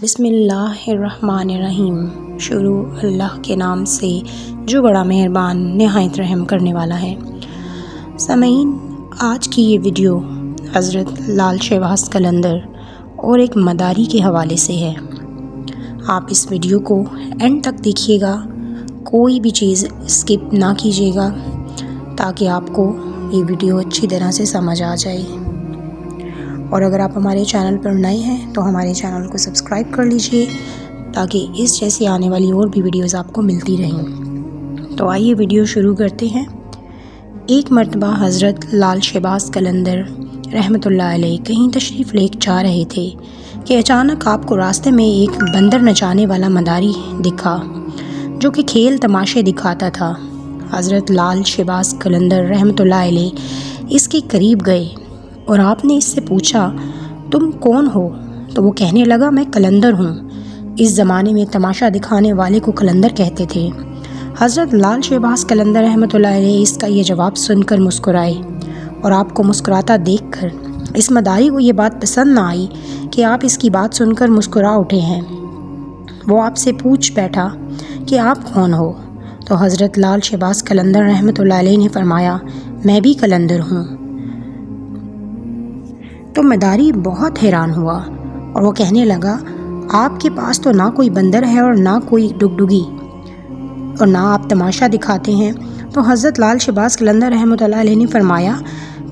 بسم اللہ الرحمن الرحیم۔ شروع اللہ کے نام سے جو بڑا مہربان نہایت رحم کرنے والا ہے۔ سامعین، آج کی یہ ویڈیو حضرت لال شہباز قلندر اور ایک مداری کے حوالے سے ہے۔ آپ اس ویڈیو کو اینڈ تک دیکھیے گا، کوئی بھی چیز اسکپ نہ کیجیے گا تاکہ آپ کو یہ ویڈیو اچھی طرح سے سمجھ آ جائے۔ اور اگر آپ ہمارے چینل پر نئے ہیں تو ہمارے چینل کو سبسکرائب کر لیجئے تاکہ اس جیسی آنے والی اور بھی ویڈیوز آپ کو ملتی رہیں۔ تو آئیے ویڈیو شروع کرتے ہیں۔ ایک مرتبہ حضرت لال شہباز قلندر رحمۃ اللہ علیہ کہیں تشریف لے جا رہے تھے کہ اچانک آپ کو راستے میں ایک بندر نچانے والا مداری دکھا جو کہ کھیل تماشے دکھاتا تھا۔ حضرت لال شہباز قلندر رحمۃ اللہ علیہ اس کے قریب گئے اور آپ نے اس سے پوچھا، تم کون ہو؟ تو وہ کہنے لگا، میں قلندر ہوں۔ اس زمانے میں تماشا دکھانے والے کو قلندر کہتے تھے۔ حضرت لال شہباز قلندر رحمۃ اللہ علیہ اس کا یہ جواب سن کر مسکرائے اور آپ کو مسکراتا دیکھ کر اس مداری کو یہ بات پسند نہ آئی کہ آپ اس کی بات سن کر مسکرا اٹھے ہیں۔ وہ آپ سے پوچھ بیٹھا کہ آپ کون ہو؟ تو حضرت لال شہباز قلندر رحمۃ اللہ علیہ نے فرمایا، میں بھی قلندر ہوں۔ تو مداری بہت حیران ہوا اور وہ کہنے لگا، آپ کے پاس تو نہ کوئی بندر ہے اور نہ کوئی ڈگڈگی اور نہ آپ تماشا دکھاتے ہیں۔ تو حضرت لال شہباز قلندر رحمۃ اللہ علیہ نے فرمایا،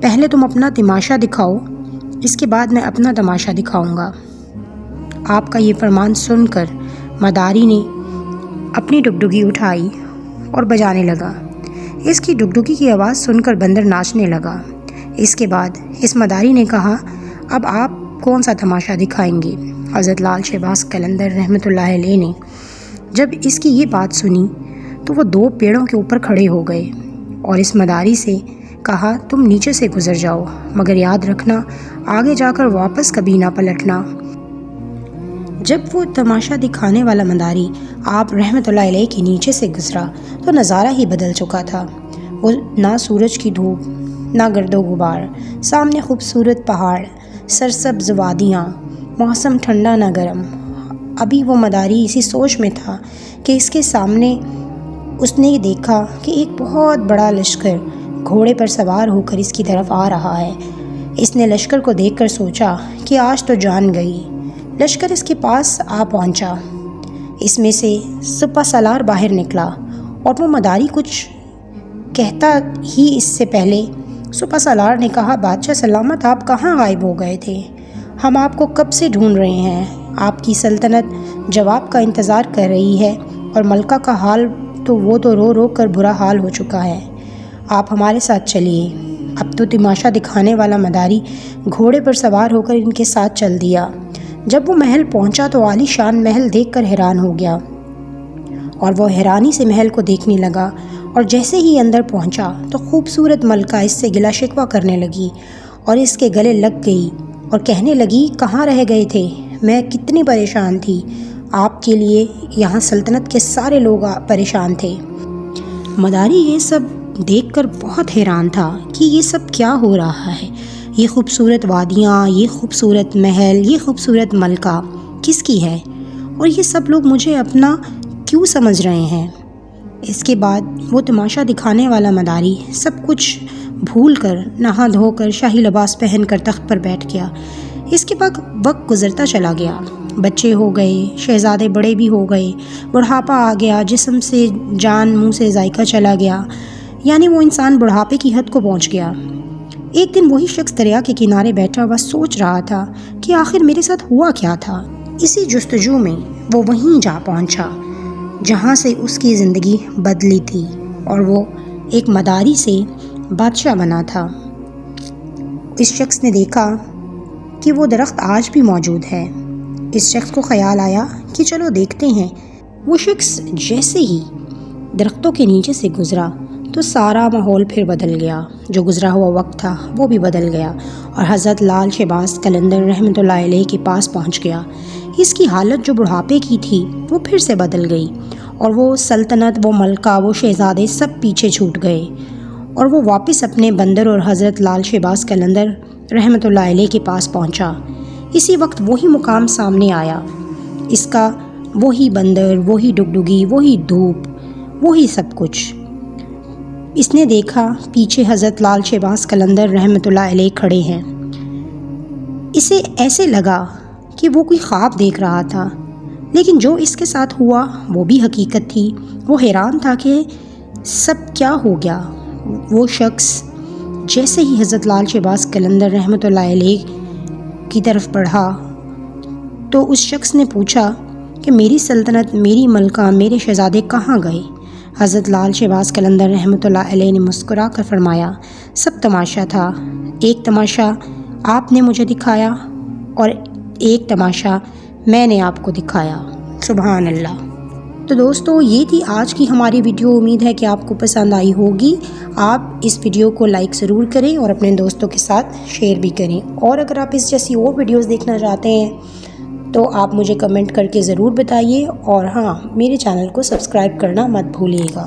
پہلے تم اپنا تماشا دکھاؤ، اس کے بعد میں اپنا تماشا دکھاؤں گا۔ آپ کا یہ فرمان سن کر مداری نے اپنی ڈگڈگی اٹھائی اور بجانے لگا۔ اس کی ڈگڈگی کی آواز سن کر بندر ناچنے لگا۔ اس کے بعد اس مداری نے کہا، اب آپ کون سا تماشا دکھائیں گے؟ حضرت لال شہباز قلندر رحمۃ اللہ علیہ نے جب اس کی یہ بات سنی تو وہ دو پیڑوں کے اوپر کھڑے ہو گئے اور اس مداری سے کہا، تم نیچے سے گزر جاؤ، مگر یاد رکھنا آگے جا کر واپس کبھی نہ پلٹنا۔ جب وہ تماشا دکھانے والا مداری آپ رحمۃ اللہ علیہ کے نیچے سے گزرا تو نظارہ ہی بدل چکا تھا۔ وہ نہ سورج کی دھوپ، نہ گرد و غبار، سامنے خوبصورت پہاڑ، سرسبز وادیاں، موسم ٹھنڈا نہ گرم۔ ابھی وہ مداری اسی سوچ میں تھا کہ اس کے سامنے اس نے دیکھا کہ ایک بہت بڑا لشکر گھوڑے پر سوار ہو کر اس کی طرف آ رہا ہے۔ اس نے لشکر کو دیکھ کر سوچا کہ آج تو جان گئی۔ لشکر اس کے پاس آ پہنچا۔ اس میں سے سپہ سالار باہر نکلا اور وہ مداری کچھ کہتا ہی اس سے پہلے سپہ سالار نے کہا، بادشاہ سلامت، آپ کہاں غائب ہو گئے تھے؟ ہم آپ کو کب سے ڈھونڈ رہے ہیں۔ آپ کی سلطنت جواب کا انتظار کر رہی ہے اور ملکہ کا حال تو وہ تو رو رو کر برا حال ہو چکا ہے۔ آپ ہمارے ساتھ چلیے۔ اب تو تماشا دکھانے والا مداری گھوڑے پر سوار ہو کر ان کے ساتھ چل دیا۔ جب وہ محل پہنچا تو عالی شان محل دیکھ کر حیران ہو گیا اور وہ حیرانی سے محل کو دیکھنے لگا، اور جیسے ہی اندر پہنچا تو خوبصورت ملکہ اس سے گلا شکوہ کرنے لگی اور اس کے گلے لگ گئی اور کہنے لگی، کہاں رہ گئے تھے؟ میں کتنی پریشان تھی، آپ کے لیے یہاں سلطنت کے سارے لوگ پریشان تھے۔ مداری یہ سب دیکھ کر بہت حیران تھا کہ یہ سب کیا ہو رہا ہے۔ یہ خوبصورت وادیاں، یہ خوبصورت محل، یہ خوبصورت ملکہ کس کی ہے اور یہ سب لوگ مجھے اپنا کیوں سمجھ رہے ہیں؟ اس کے بعد وہ تماشا دکھانے والا مداری سب کچھ بھول کر نہا دھو کر شاہی لباس پہن کر تخت پر بیٹھ گیا۔ اس کے بعد وقت گزرتا چلا گیا، بچے ہو گئے، شہزادے بڑے بھی ہو گئے، بڑھاپا آ گیا، جسم سے جان منہ سے ذائقہ چلا گیا، یعنی وہ انسان بڑھاپے کی حد کو پہنچ گیا۔ ایک دن وہی شخص دریا کے کنارے بیٹھا ہوا سوچ رہا تھا کہ آخر میرے ساتھ ہوا کیا تھا۔ اسی جستجو میں وہ وہیں جا پہنچا جہاں سے اس کی زندگی بدلی تھی اور وہ ایک مداری سے بادشاہ بنا تھا۔ اس شخص نے دیکھا کہ وہ درخت آج بھی موجود ہے۔ اس شخص کو خیال آیا کہ چلو دیکھتے ہیں۔ وہ شخص جیسے ہی درختوں کے نیچے سے گزرا تو سارا ماحول پھر بدل گیا، جو گزرا ہوا وقت تھا وہ بھی بدل گیا اور حضرت لال شہباز قلندر رحمۃ اللہ علیہ کے پاس پہنچ گیا۔ اس کی حالت جو بڑھاپے کی تھی وہ پھر سے بدل گئی اور وہ سلطنت، وہ ملکہ، وہ شہزادے سب پیچھے چھوٹ گئے اور وہ واپس اپنے بندر اور حضرت لال شہباز قلندر رحمۃ اللہ علیہ کے پاس پہنچا۔ اسی وقت وہی مقام سامنے آیا اس کا وہی بندر، وہی ڈگڈگی، وہی دھوپ، وہی سب کچھ۔ اس نے دیکھا پیچھے حضرت لال شہباز قلندر رحمۃ اللہ علیہ کھڑے ہیں۔ اسے ایسے لگا کہ وہ کوئی خواب دیکھ رہا تھا، لیکن جو اس کے ساتھ ہوا وہ بھی حقیقت تھی۔ وہ حیران تھا کہ سب کیا ہو گیا۔ وہ شخص جیسے ہی حضرت لال شہباز قلندر رحمۃ اللہ علیہ کی طرف بڑھا تو اس شخص نے پوچھا کہ میری سلطنت، میری ملکہ، میرے شہزادے کہاں گئے؟ حضرت لال شہباز قلندر رحمۃ اللہ علیہ نے مسکرا کر فرمایا، سب تماشا تھا۔ ایک تماشا آپ نے مجھے دکھایا اور ایک تماشا میں نے آپ کو دکھایا۔ سبحان اللہ۔ تو دوستو، یہ تھی آج کی ہماری ویڈیو۔ امید ہے کہ آپ کو پسند آئی ہوگی۔ آپ اس ویڈیو کو لائک ضرور کریں اور اپنے دوستوں کے ساتھ شیئر بھی کریں، اور اگر آپ اس جیسی اور ویڈیوز دیکھنا چاہتے ہیں تو آپ مجھے کمنٹ کر کے ضرور بتائیے، اور ہاں، میرے چینل کو سبسکرائب کرنا مت بھولیے گا۔